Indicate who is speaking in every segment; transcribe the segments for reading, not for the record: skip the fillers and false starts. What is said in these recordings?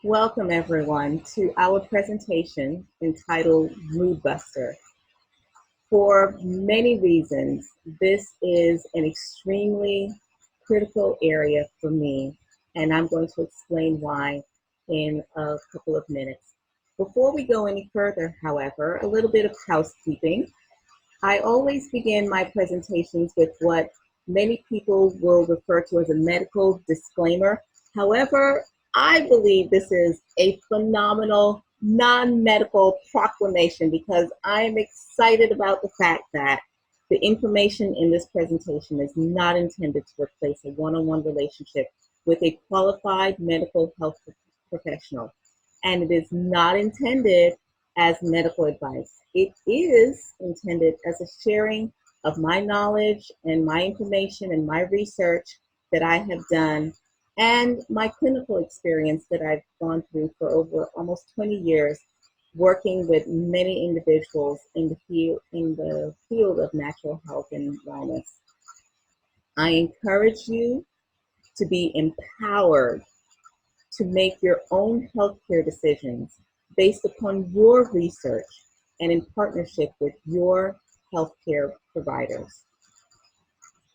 Speaker 1: Welcome everyone to our presentation entitled Mood Buster. For many reasons, this is an extremely critical area for me, and I'm going to explain why in a couple of minutes. Before we go any further, however, a little bit of housekeeping. I always begin my presentations with what many people will refer to as a medical disclaimer. However, I believe this is a phenomenal non-medical proclamation because I am excited about the fact that the information in this presentation is not intended to replace a one-on-one relationship with a qualified mental health professional. And it is not intended as medical advice. It is intended as a sharing of my knowledge and my information and my research that I have done and my clinical experience that I've gone through for over almost 20 years working with many individuals in the field of natural health and wellness. I encourage you to be empowered to make your own healthcare decisions based upon your research and in partnership with your healthcare providers.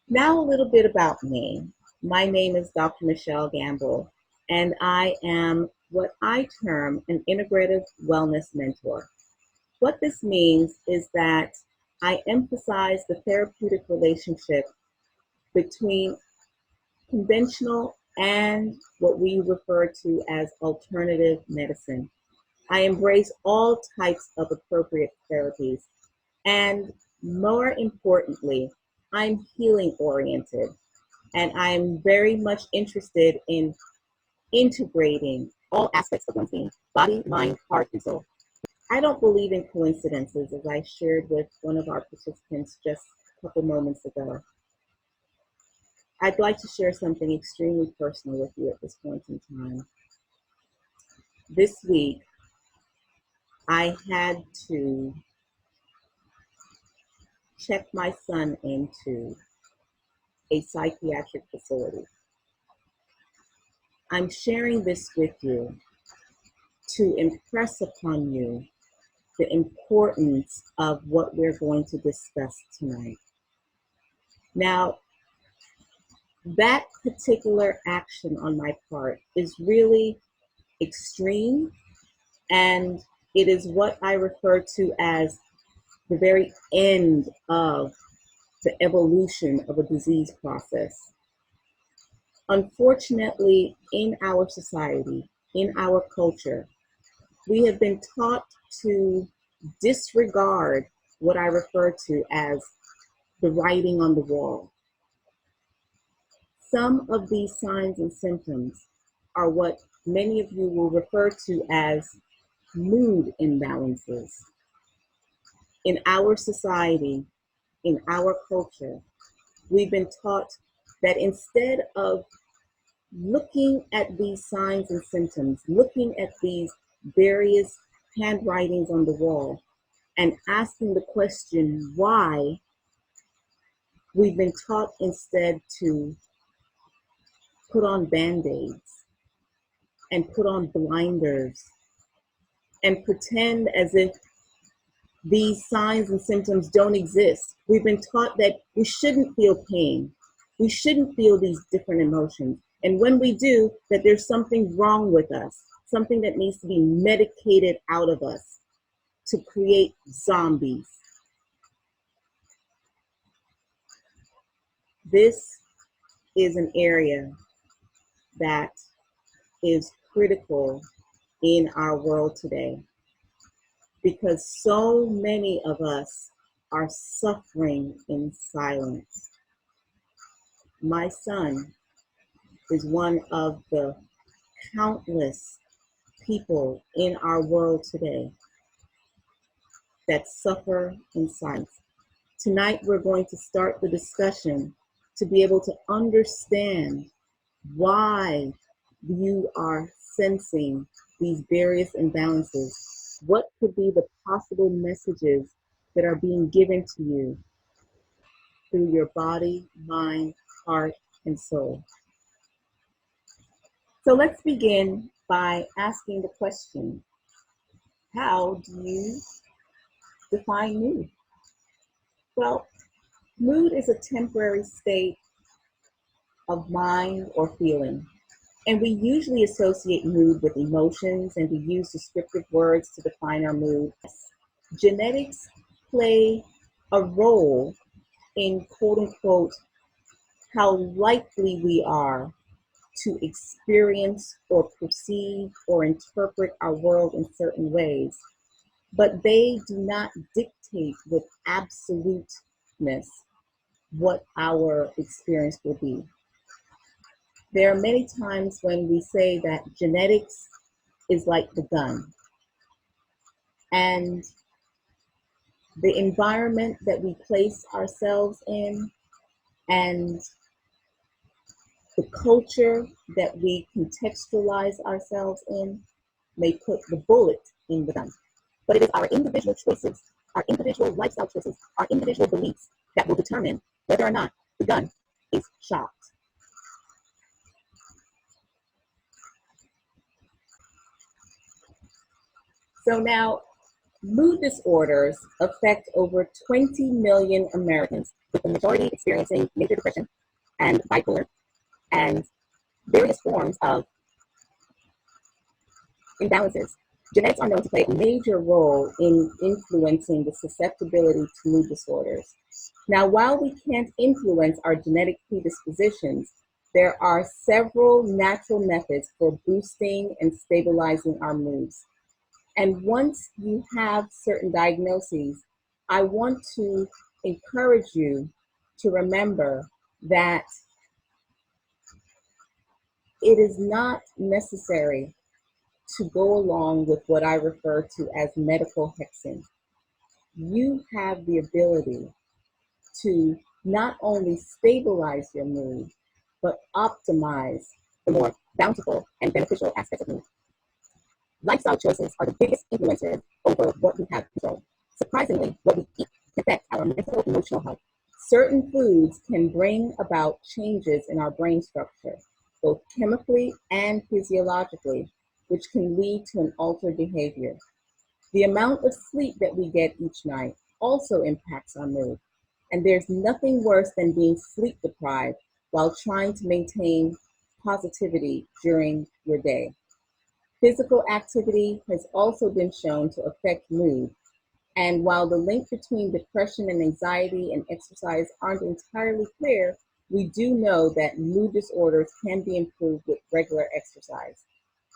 Speaker 1: Now a little bit about me. My name is Dr. Michelle Gamble, and I am what I term an integrative wellness mentor. What this means is that I emphasize the therapeutic relationship between conventional and what we refer to as alternative medicine. I embrace all types of appropriate therapies. And more importantly, I'm healing oriented. And I'm very much interested in integrating all aspects of one's being, body, mind, heart, and soul. I don't believe in coincidences, as I shared with one of our participants just a couple moments ago. I'd like to share something extremely personal with you at this point in time. This week, I had to check my son into a psychiatric facility. I'm sharing this with you to impress upon you the importance of what we're going to discuss tonight. Now, that particular action on my part is really extreme, and it is what I refer to as the very end of the evolution of a disease process. Unfortunately, in our society, in our culture, we have been taught to disregard what I refer to as the writing on the wall. Some of these signs and symptoms are what many of you will refer to as mood imbalances. In our society, in our culture, we've been taught that instead of looking at these signs and symptoms, looking at these various handwritings on the wall, and asking the question why, we've been taught instead to put on band-aids and put on blinders and pretend as if these signs and symptoms don't exist. We've been taught that we shouldn't feel pain. We shouldn't feel these different emotions. And when we do, that there's something wrong with us, something that needs to be medicated out of us to create zombies. This is an area that is critical in our world today because so many of us are suffering in silence. My son is one of the countless people in our world today that suffer in silence. Tonight, we're going to start the discussion to be able to understand why you are sensing these various imbalances. What could be the possible messages that are being given to you through your body, mind, heart, and soul? So let's begin by asking the question, how do you define mood? Well, mood is a temporary state of mind or feeling. And we usually associate mood with emotions, and we use descriptive words to define our mood. Genetics play a role in quote unquote how likely we are to experience or perceive or interpret our world in certain ways, but they do not dictate with absoluteness what our experience will be. There are many times when we say that genetics is like the gun, and the environment that we place ourselves in and the culture that we contextualize ourselves in may put the bullet in the gun. But it is our individual choices, our individual lifestyle choices, our individual beliefs that will determine whether or not the gun is shot. So now, mood disorders affect over 20 million Americans, with the majority experiencing major depression and bipolar and various forms of imbalances. Genetics are known to play a major role in influencing the susceptibility to mood disorders. Now, while we can't influence our genetic predispositions, there are several natural methods for boosting and stabilizing our moods. And once you have certain diagnoses, I want to encourage you to remember that it is not necessary to go along with what I refer to as medical hexing. You have the ability to not only stabilize your mood, but optimize the more bountiful and beneficial aspects of mood. Lifestyle choices are the biggest influencers over what we have control. Surprisingly, what we eat affects our mental and emotional health. Certain foods can bring about changes in our brain structure, both chemically and physiologically, which can lead to an altered behavior. The amount of sleep that we get each night also impacts our mood, and there's nothing worse than being sleep deprived while trying to maintain positivity during your day. Physical activity has also been shown to affect mood, and while the link between depression and anxiety and exercise aren't entirely clear, we do know that mood disorders can be improved with regular exercise.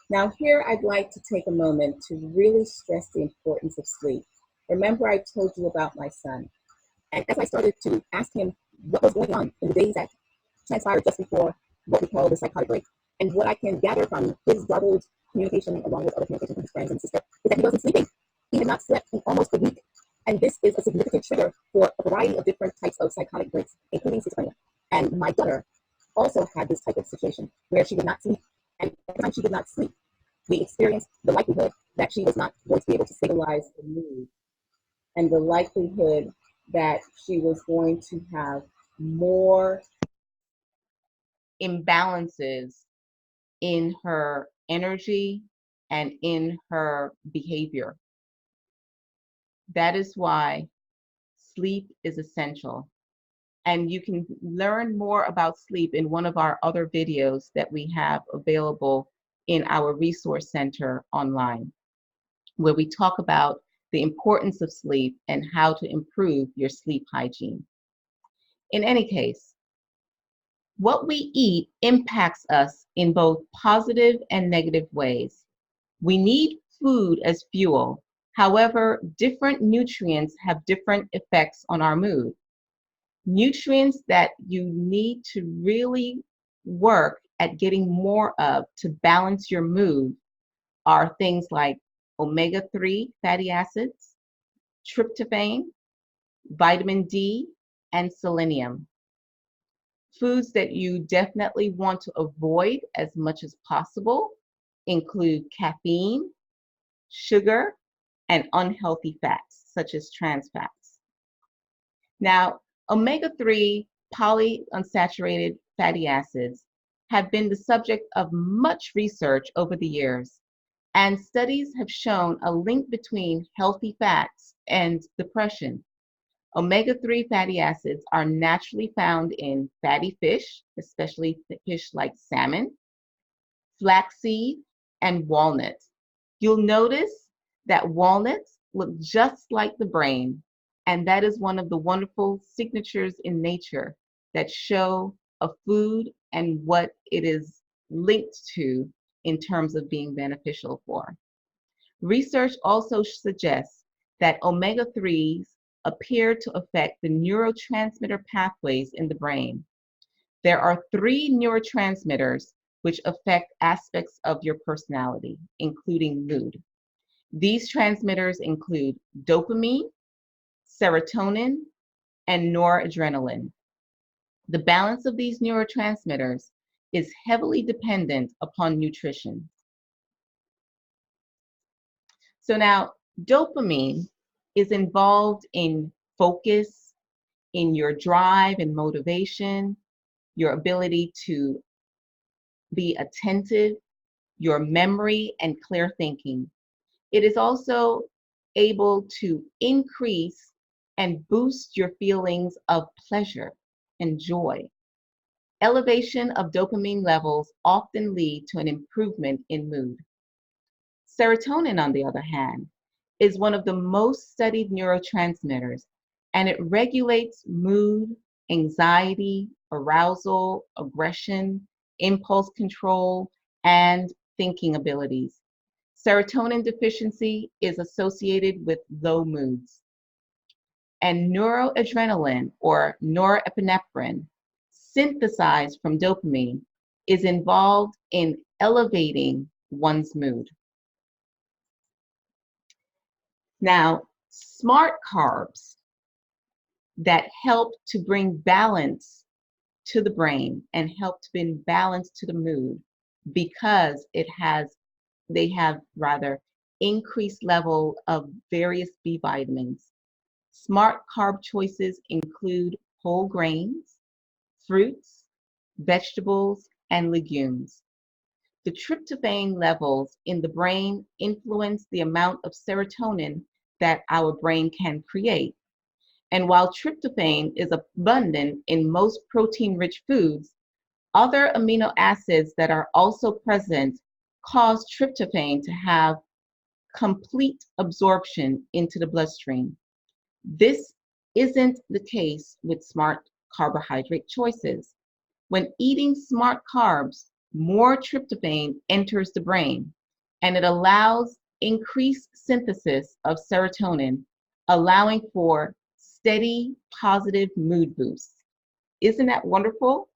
Speaker 1: Now, here I'd like to take a moment to really stress the importance of sleep. Remember, I told you about my son. And as I started to ask him what was going on in the days that transpired just before what we call the psychotic break, and what I can gather from his garbled communication along with other communication with his friends and sister, is that he wasn't sleeping. He had not slept in almost a week. And this is a significant trigger for a variety of different types of psychotic breaks, including schizophrenia. And my daughter also had this type of situation where she would not sleep. And every time she did not sleep, we experienced the likelihood that she was not going to be able to stabilize the mood, and the likelihood that she was going to have more imbalances in her energy and in her behavior. That is why sleep is essential. And you can learn more about sleep in one of our other videos that we have available in our resource center online, where we talk about the importance of sleep and how to improve your sleep hygiene. In any case, what we eat impacts us in both positive and negative ways. We need food as fuel. However, different nutrients have different effects on our mood. Nutrients that you need to really work at getting more of to balance your mood are things like omega-3 fatty acids, tryptophan, vitamin D, and selenium. Foods that you definitely want to avoid as much as possible include caffeine, sugar, and unhealthy fats, such as trans fats. Now, omega-3 polyunsaturated fatty acids have been the subject of much research over the years, and studies have shown a link between healthy fats and depression. Omega-3 fatty acids are naturally found in fatty fish, especially fish like salmon, flaxseed, and walnuts. You'll notice that walnuts look just like the brain, and that is one of the wonderful signatures in nature that show a food and what it is linked to in terms of being beneficial for. Research also suggests that omega 3s appear to affect the neurotransmitter pathways in the brain. There are three neurotransmitters which affect aspects of your personality, including mood. These transmitters include dopamine, serotonin, and noradrenaline. The balance of these neurotransmitters is heavily dependent upon nutrition. So now, dopamine is involved in focus, in your drive and motivation, your ability to be attentive, your memory, and clear thinking. It is also able to increase and boost your feelings of pleasure and joy. Elevation of dopamine levels often lead to an improvement in mood. Serotonin, on the other hand, is one of the most studied neurotransmitters, and it regulates mood, anxiety, arousal, aggression, impulse control, and thinking abilities. Serotonin deficiency is associated with low moods. And noradrenaline, or norepinephrine, synthesized from dopamine, is involved in elevating one's mood. Now, smart carbs that help to bring balance to the brain and help to bring balance to the mood because they have rather increased level of various B vitamins. Smart carb choices include whole grains, fruits, vegetables, and legumes. The tryptophan levels in the brain influence the amount of serotonin that our brain can create. And while tryptophan is abundant in most protein-rich foods, other amino acids that are also present cause tryptophan to have complete absorption into the bloodstream. This isn't the case with smart carbohydrate choices. When eating smart carbs, more tryptophan enters the brain, and it allows increased synthesis of serotonin, allowing for steady, positive mood boosts. Isn't that wonderful?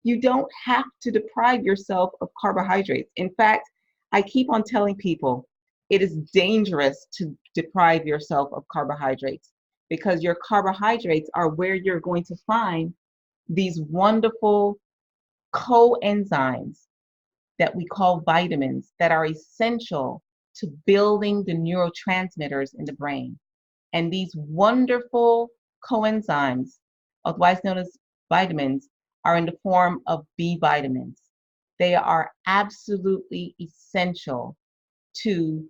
Speaker 1: You don't have to deprive yourself of carbohydrates. In fact, I keep on telling people it is dangerous to deprive yourself of carbohydrates because your carbohydrates are where you're going to find these wonderful coenzymes that we call vitamins that are essential to building the neurotransmitters in the brain. And these wonderful coenzymes, otherwise known as vitamins, are in the form of B vitamins. They are absolutely essential to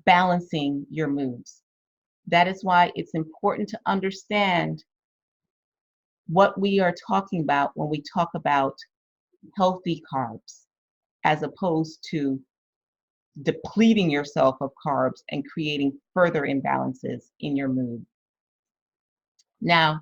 Speaker 1: balancing your moods. That is why it's important to understand what we are talking about when we talk about healthy carbs, as opposed to depleting yourself of carbs and creating further imbalances in your mood. Now,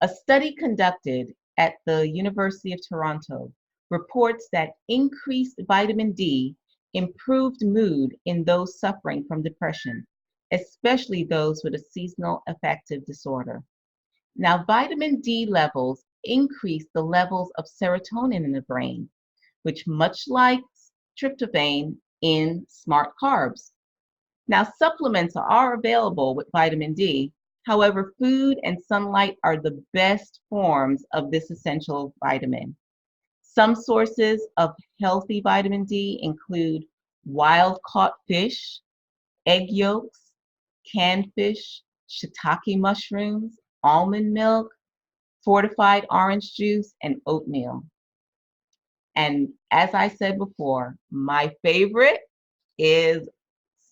Speaker 1: a study conducted at the University of Toronto reports that increased vitamin D improved mood in those suffering from depression, especially those with a seasonal affective disorder. Now, vitamin D levels increase the levels of serotonin in the brain, which much like tryptophan in smart carbs. Now, supplements are available with vitamin D. However, food and sunlight are the best forms of this essential vitamin. Some sources of healthy vitamin D include wild-caught fish, egg yolks, canned fish, shiitake mushrooms, almond milk, fortified orange juice, and oatmeal.
Speaker 2: And as I said before, my favorite is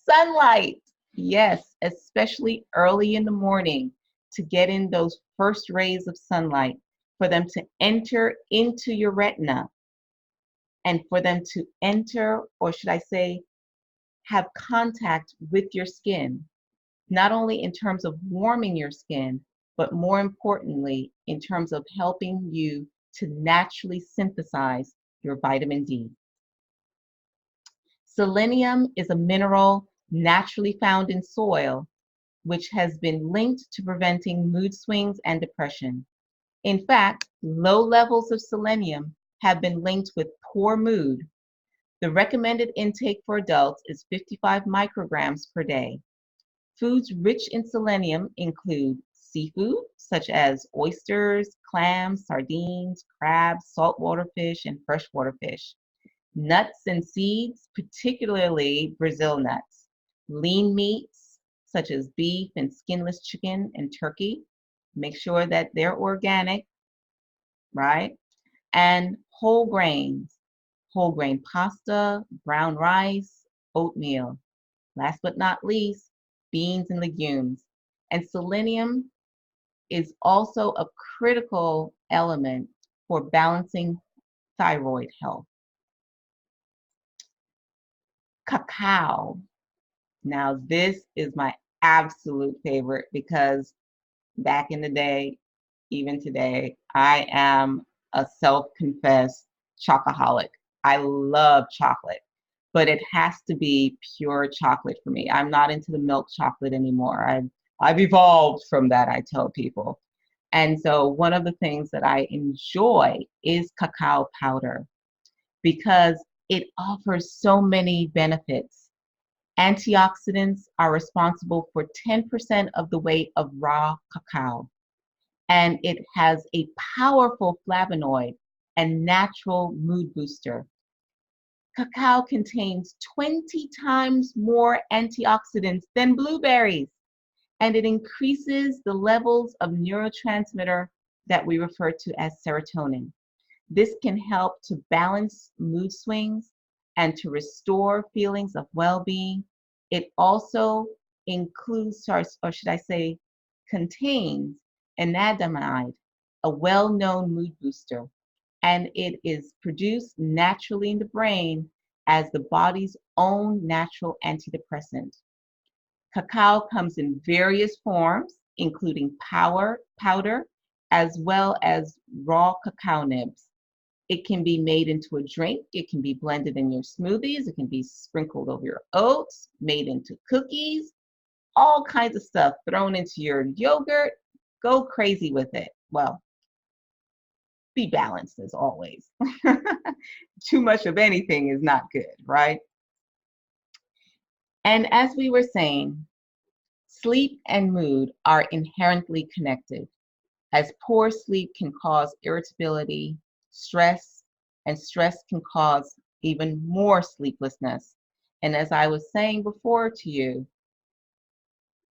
Speaker 2: sunlight. Yes, especially early in the morning to get in those first rays of sunlight, for them to enter into your retina and for them to enter, or should I say, have contact with your skin, not only in terms of warming your skin, but more importantly, in terms of helping you to naturally synthesize your vitamin D. Selenium is a mineral naturally found in soil, which has been linked to preventing mood swings and depression. In fact, low levels of selenium have been linked with poor mood. The recommended intake for adults is 55 micrograms per day. Foods rich in selenium include seafood, such as oysters, clams, sardines, crabs, saltwater fish, and freshwater fish. Nuts and seeds, particularly Brazil nuts. Lean meats, such as beef and skinless chicken and turkey. Make sure that they're organic, right? And whole grain pasta, brown rice, oatmeal. Last but not least, beans and legumes. And selenium is also a critical element for balancing thyroid health. Cacao. Now, this is my absolute favorite because back in the day, even today, I am a self-confessed chocoholic. I love chocolate, but it has to be pure chocolate for me. I'm not into the milk chocolate anymore. I've evolved from that, I tell people. And so one of the things that I enjoy is cacao powder because it offers so many benefits. Antioxidants are responsible for 10% of the weight of raw cacao, and it has a powerful flavonoid and natural mood booster. Cacao contains 20 times more antioxidants than blueberries, and it increases the levels of neurotransmitter that we refer to as serotonin. This can help to balance mood swings and to restore feelings of well-being. It also includes, or should I say, contains anandamide, a well-known mood booster, and it is produced naturally in the brain as the body's own natural antidepressant. Cacao comes in various forms, including powder, as well as raw cacao nibs. It can be made into a drink. It can be blended in your smoothies. It can be sprinkled over your oats, made into cookies, all kinds of stuff thrown into your yogurt. Go crazy with it. Well, be balanced as always. Too much of anything is not good, right? And as we were saying, sleep and mood are inherently connected, as poor sleep can cause irritability, stress, and stress can cause even more sleeplessness. And as I was saying before to you,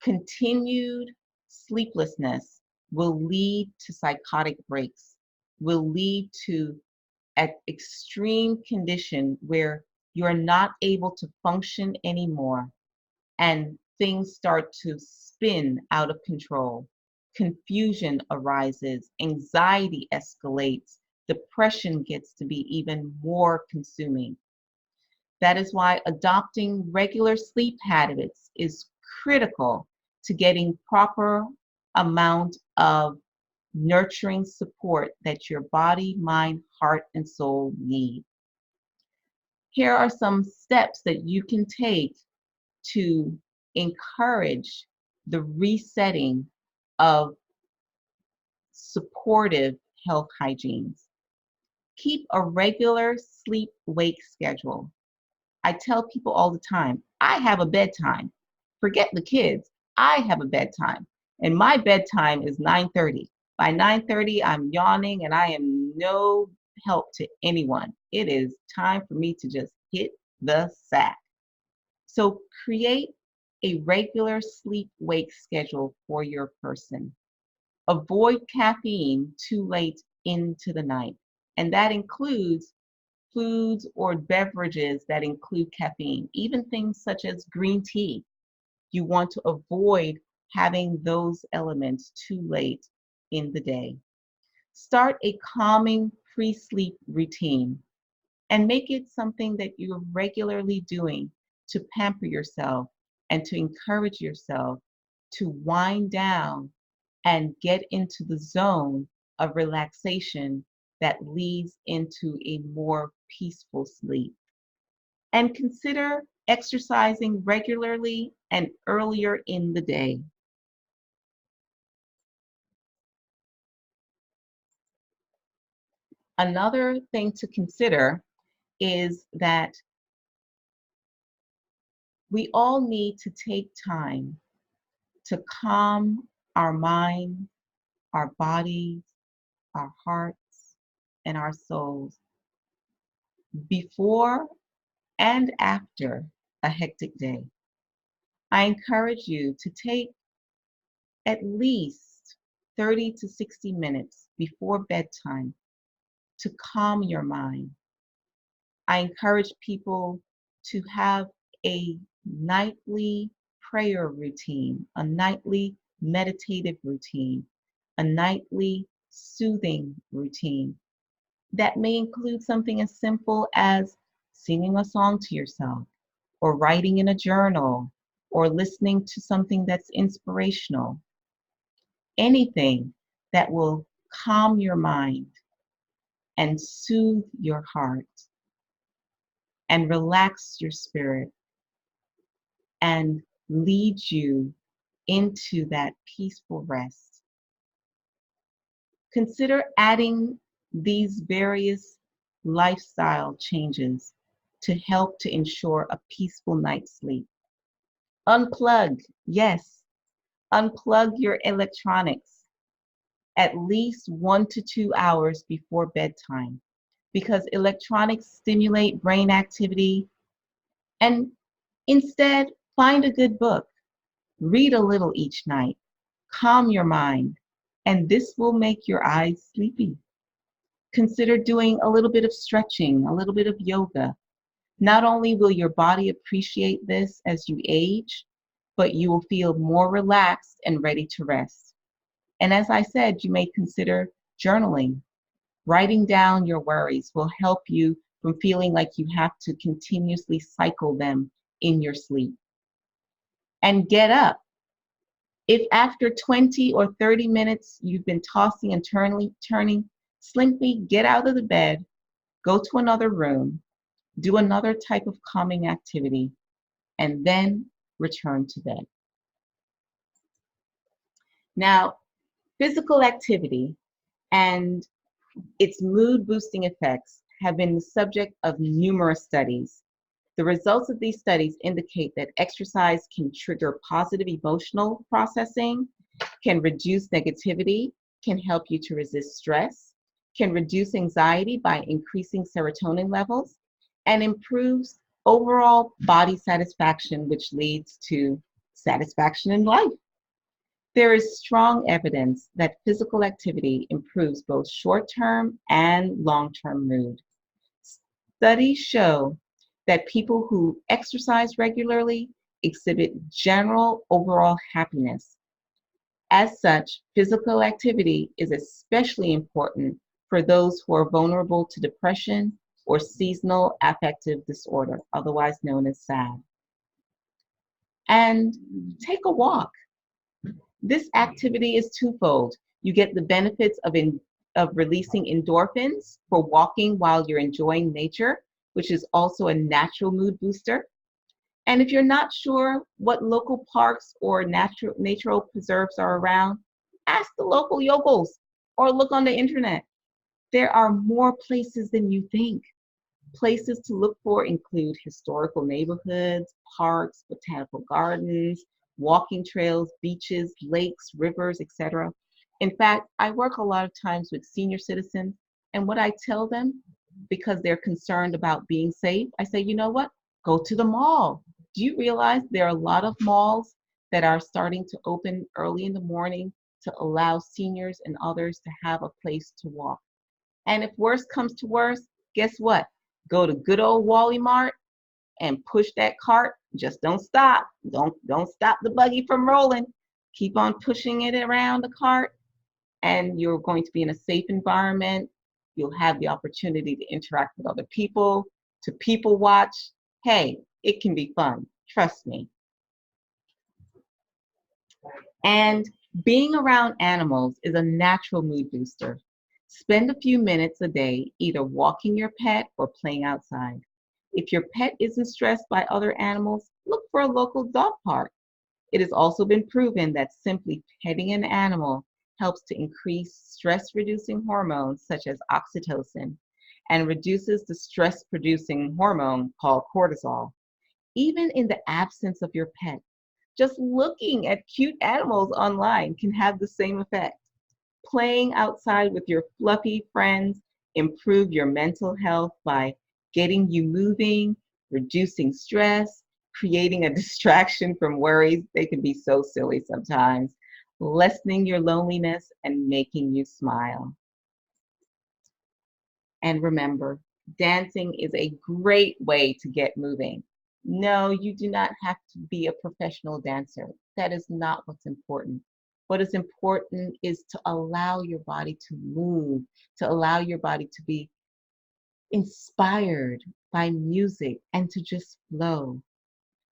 Speaker 2: continued sleeplessness will lead to psychotic breaks, will lead to an extreme condition where you're not able to function anymore and things start to spin out of control. Confusion arises, anxiety escalates, depression gets to be even more consuming. That is why adopting regular sleep habits is critical to getting proper amount of nurturing support that your body, mind, heart, and soul need. Here are some steps that you can take to encourage the resetting of supportive health hygienes. Keep a regular sleep-wake schedule. I tell people all the time, I have a bedtime. Forget the kids. I have a bedtime. And my bedtime is 9:30. By 9:30, I'm yawning and I am no help to anyone. It is time for me to just hit the sack. So create a regular sleep-wake schedule for your person. Avoid caffeine too late into the night. And that includes foods or beverages that include caffeine, even things such as green tea. You want to avoid having those elements too late in the day. Start a calming pre-sleep routine and make it something that you're regularly doing to pamper yourself and to encourage yourself to wind down and get into the zone of relaxation that leads into a more peaceful sleep. And consider exercising regularly and earlier in the day. Another thing to consider is that we all need to take time to calm our mind, our bodies, our hearts, and our souls before and after a hectic day. I encourage you to take at least 30 to 60 minutes before bedtime to calm your mind. I encourage people to have a nightly prayer routine, a nightly meditative routine, a nightly soothing routine that may include something as simple as singing a song to yourself, or writing in a journal, or listening to something that's inspirational. Anything that will calm your mind and soothe your heart and relax your spirit and lead you into that peaceful rest. Consider adding these various lifestyle changes to help to ensure a peaceful night's sleep. Unplug, yes, unplug your electronics at least 1 to 2 hours before bedtime because electronics stimulate brain activity. And instead, find a good book, read a little each night, calm your mind, and this will make your eyes sleepy. Consider doing a little bit of stretching, a little bit of yoga. Not only will your body appreciate this as you age, but you will feel more relaxed and ready to rest. And as I said, you may consider journaling. Writing down your worries will help you from feeling like you have to continuously cycle them in your sleep. And get up. If after 20 or 30 minutes you've been tossing and turning, simply get out of the bed, go to another room, do another type of calming activity, and then return to bed. Now, physical activity and its mood boosting effects have been the subject of numerous studies. The results of these studies indicate that exercise can trigger positive emotional processing, can reduce negativity, can help you to resist stress, can reduce anxiety by increasing serotonin levels, and improves overall body satisfaction, which leads to satisfaction in life. There is strong evidence that physical activity improves both short-term and long-term mood. Studies show that people who exercise regularly exhibit general overall happiness. As such, physical activity is especially important for those who are vulnerable to depression or seasonal affective disorder, otherwise known as SAD. And take a walk. This activity is twofold. You get the benefits of releasing endorphins for walking while you're enjoying nature, which is also a natural mood booster. And if you're not sure what local parks or natural preserves are around, ask the local yokels or look on the internet. There are more places than you think. Places to look for include historical neighborhoods, parks, botanical gardens, walking trails, beaches, lakes, rivers, etc. In fact, I work a lot of times with senior citizens, and what I tell them, because they're concerned about being safe, I say, you know what? Go to the mall. Do you realize there are a lot of malls that are starting to open early in the morning to allow seniors and others to have a place to walk? And if worse comes to worse, guess what? Go to good old Wally Mart and push that cart. Just don't stop. Don't stop the buggy from rolling. Keep on pushing it around the cart, and you're going to be in a safe environment. You'll have the opportunity to interact with other people, to people watch. Hey, it can be fun. Trust me. And being around animals is a natural mood booster. Spend a few minutes a day either walking your pet or playing outside. If your pet isn't stressed by other animals, look for a local dog park. It has also been proven that simply petting an animal helps to increase stress reducing hormones such as oxytocin and reduces the stress producing hormone called cortisol. Even in the absence of your pet, just looking at cute animals online can have the same effect. Playing outside with your fluffy friends improve your mental health by getting you moving, reducing stress, creating a distraction from worries. They can be so silly sometimes, lessening your loneliness and making you smile. And remember, dancing is a great way to get moving. No, you do not have to be a professional dancer. That is not what's important. What is important is to allow your body to move, to allow your body to be inspired by music and to just flow.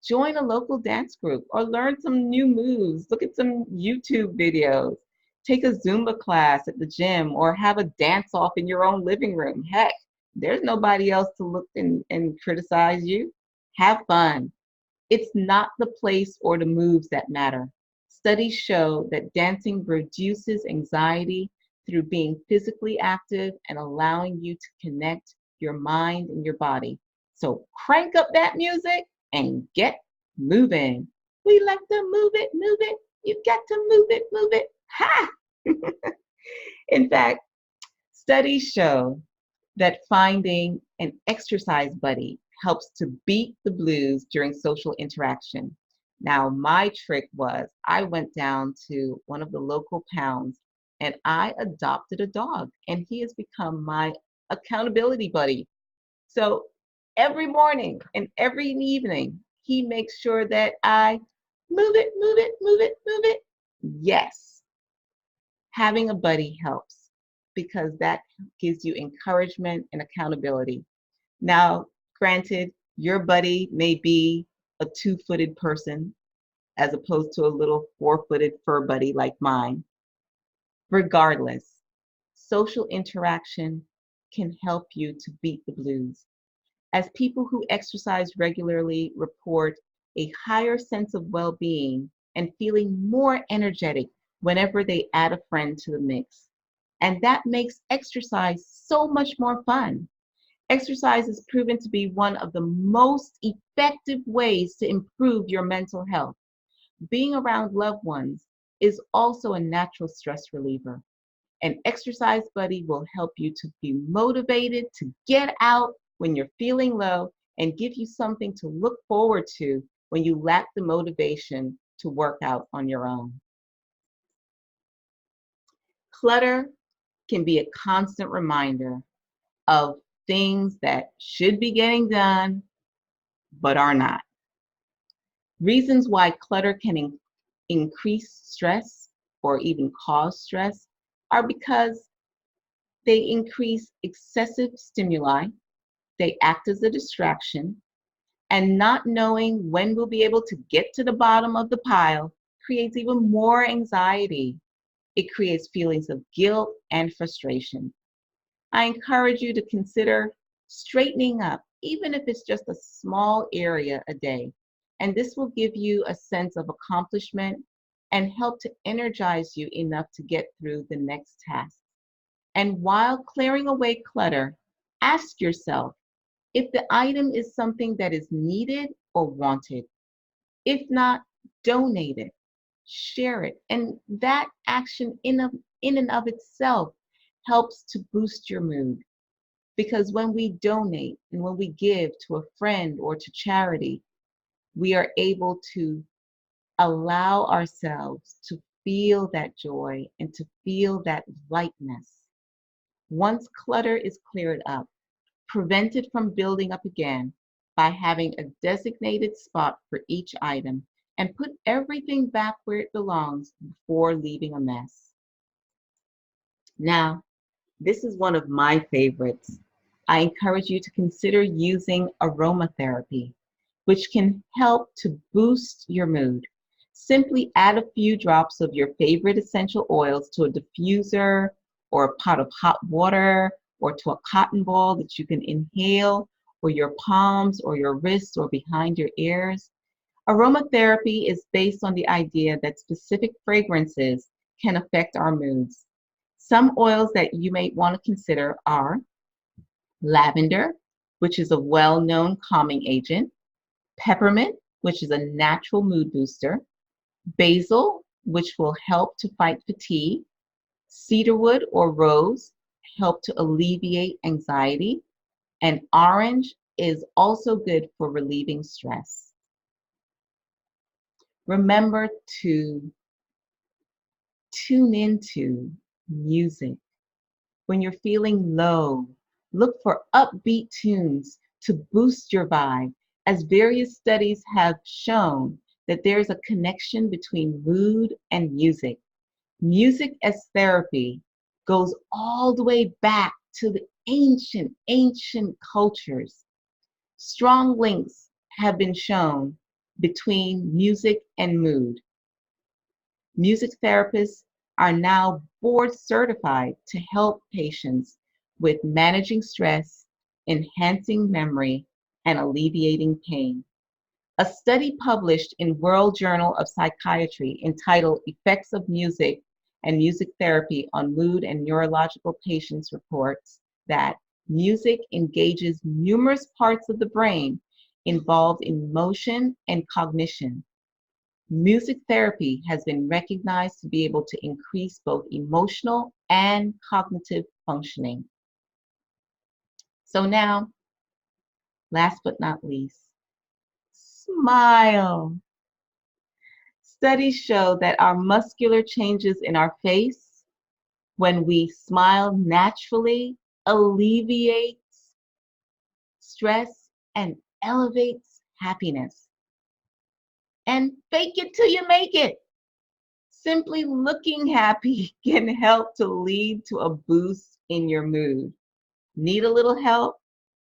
Speaker 2: Join a local dance group or learn some new moves. Look at some YouTube videos. Take a Zumba class at the gym or have a dance off in your own living room. Heck, there's nobody else to look and criticize you. Have fun. It's not the place or the moves that matter. Studies show that dancing reduces anxiety through being physically active and allowing you to connect your mind and your body. So crank up that music and get moving. We like to move it, move it. You've got to move it, move it. Ha! In fact, studies show that finding an exercise buddy helps to beat the blues during social interaction. Now, my trick was I went down to one of the local pounds and I adopted a dog, and he has become my accountability buddy. So every morning and every evening, he makes sure that I move it, move it, move it, move it. Yes, having a buddy helps because that gives you encouragement and accountability. Now, granted, your buddy may be a two-footed person as opposed to a little four-footed fur buddy like mine. Regardless, social interaction can help you to beat the blues. As people who exercise regularly report a higher sense of well being and feeling more energetic whenever they add a friend to the mix. And that makes exercise so much more fun. Exercise is proven to be one of the most effective ways to improve your mental health. Being around loved ones is also a natural stress reliever. An exercise buddy will help you to be motivated to get out when you're feeling low and give you something to look forward to when you lack the motivation to work out on your own. Clutter can be a constant reminder of things that should be getting done but are not. Reasons why clutter can increase stress or even cause stress are because they increase excessive stimuli, they act as a distraction, and not knowing when we'll be able to get to the bottom of the pile creates even more anxiety. It creates feelings of guilt and frustration. I encourage you to consider straightening up, even if it's just a small area a day. And this will give you a sense of accomplishment and help to energize you enough to get through the next task. And while clearing away clutter, ask yourself if the item is something that is needed or wanted. If not, donate it, share it. And that action in and of itself helps to boost your mood. Because when we donate and when we give to a friend or to charity, we are able to allow ourselves to feel that joy and to feel that lightness. Once clutter is cleared up, Prevent it from building up again by having a designated spot for each item and put everything back where it belongs before leaving a mess. Now, this is one of my favorites. I encourage you to consider using aromatherapy, which can help to boost your mood. Simply add a few drops of your favorite essential oils to a diffuser or a pot of hot water or to a cotton ball that you can inhale or your palms or your wrists or behind your ears. Aromatherapy is based on the idea that specific fragrances can affect our moods. Some oils that you may want to consider are lavender, which is a well-known calming agent, peppermint, which is a natural mood booster, basil, which will help to fight fatigue, cedarwood or rose help to alleviate anxiety, and orange is also good for relieving stress. Remember to tune into music. When you're feeling low, look for upbeat tunes to boost your vibe, as various studies have shown that there's a connection between mood and music. Music as therapy goes all the way back to the ancient cultures. Strong links have been shown between music and mood. Music therapists are now board certified to help patients with managing stress, enhancing memory, and alleviating pain. A study published in World Journal of Psychiatry entitled Effects of Music and Music Therapy on Mood and Neurological Patients reports that music engages numerous parts of the brain involved in motion and cognition. Music therapy has been recognized to be able to increase both emotional and cognitive functioning. So now, last but not least, smile. Studies show that our muscular changes in our face when we smile naturally alleviates stress and elevates happiness. And fake it till you make it. Simply looking happy can help to lead to a boost in your mood. Need a little help?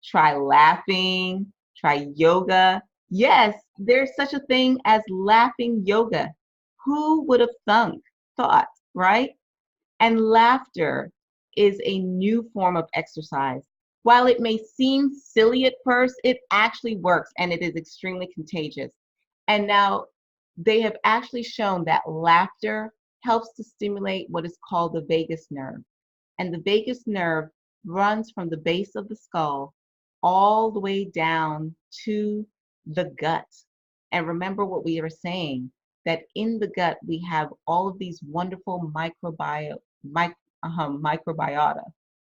Speaker 2: Try laughing, try yoga. Yes, there's such a thing as laughing yoga. Who would have thought, right? And laughter is a new form of exercise. While it may seem silly at first, it actually works and it is extremely contagious. And now they have actually shown that laughter helps to stimulate what is called the vagus nerve. And the vagus nerve runs from the base of the skull all the way down to the gut. And remember what we were saying, that in the gut we have all of these wonderful microbiota,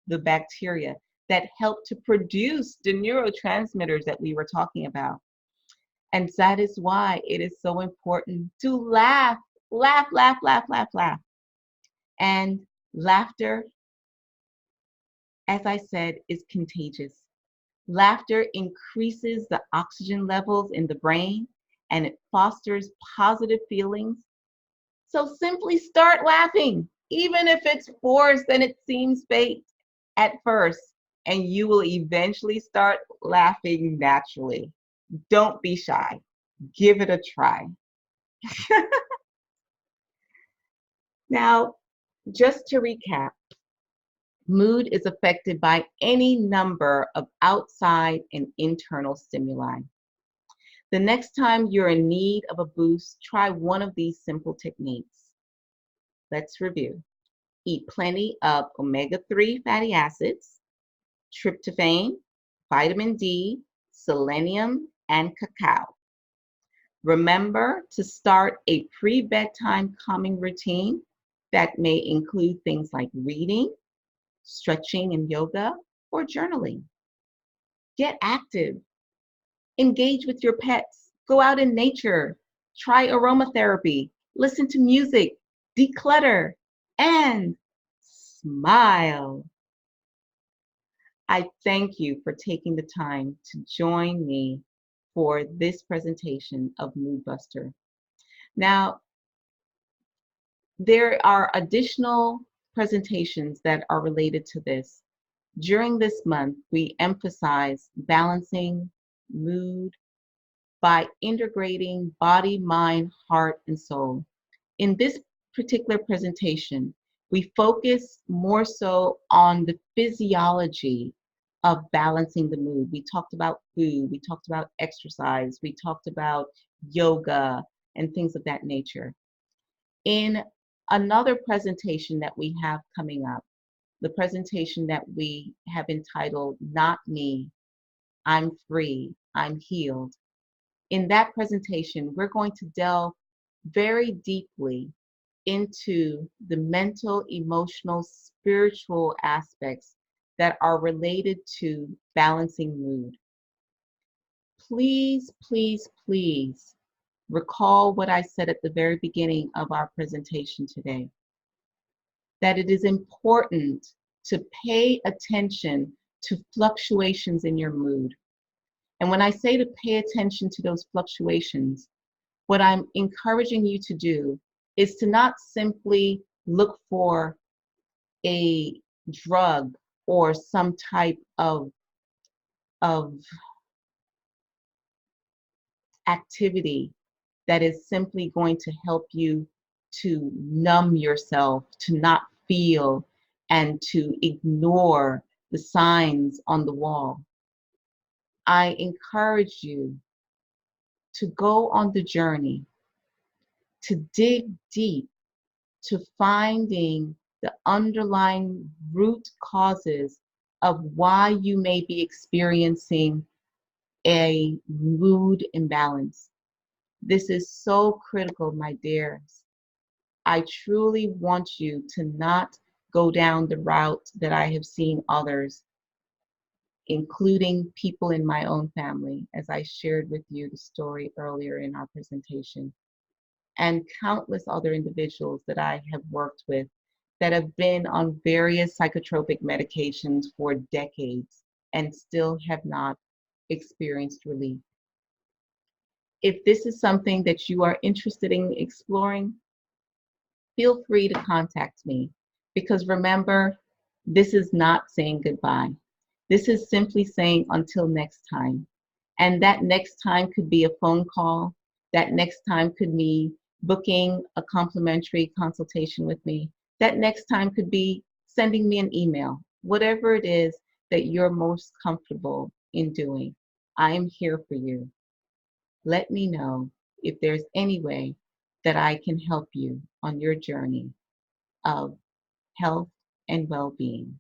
Speaker 2: the bacteria that help to produce the neurotransmitters that we were talking about. And that is why it is so important to laugh, laugh, laugh, laugh, laugh, laugh. And laughter, as I said, is contagious. Laughter increases the oxygen levels in the brain and it fosters positive feelings. So simply start laughing, even if it's forced and it seems fake at first, and you will eventually start laughing naturally. Don't be shy. Give it a try. Now, just to recap, mood is affected by any number of outside and internal stimuli. The next time you're in need of a boost, try one of these simple techniques. Let's review. Eat plenty of omega-3 fatty acids, tryptophan, vitamin D, selenium, and cacao. Remember to start a pre-bedtime calming routine that may include things like reading, stretching and yoga, or journaling. Get active. Engage with your pets. Go out in nature. Try aromatherapy. Listen to music. Declutter. And smile. I thank you for taking the time to join me for this presentation of Mood Buster. Now, there are additional presentations that are related to this. During this month, we emphasize balancing mood by integrating body, mind, heart, and soul. In this particular presentation, we focus more so on the physiology of balancing the mood. We talked about food, we talked about exercise, we talked about yoga and things of that nature. In another presentation that we have coming up, the presentation that we have entitled Not Me, I'm Free, I'm Healed. In that presentation, we're going to delve very deeply into the mental, emotional, spiritual aspects that are related to balancing mood. Please, please, please recall what I said at the very beginning of our presentation today, that it is important to pay attention to fluctuations in your mood. And when I say to pay attention to those fluctuations, what I'm encouraging you to do is to not simply look for a drug or some type of activity that is simply going to help you to numb yourself, to not feel, and to ignore the signs on the wall. I encourage you to go on the journey, to dig deep, to finding the underlying root causes of why you may be experiencing a mood imbalance. This is so critical, my dears. I truly want you to not go down the route that I have seen others, including people in my own family, as I shared with you the story earlier in our presentation, and countless other individuals that I have worked with that have been on various psychotropic medications for decades and still have not experienced relief. If this is something that you are interested in exploring, feel free to contact me, because remember, this is not saying goodbye. This is simply saying until next time. And that next time could be a phone call. That next time could be booking a complimentary consultation with me. That next time could be sending me an email. Whatever it is that you're most comfortable in doing, I am here for you. Let me know if there's any way that I can help you on your journey of health and well-being.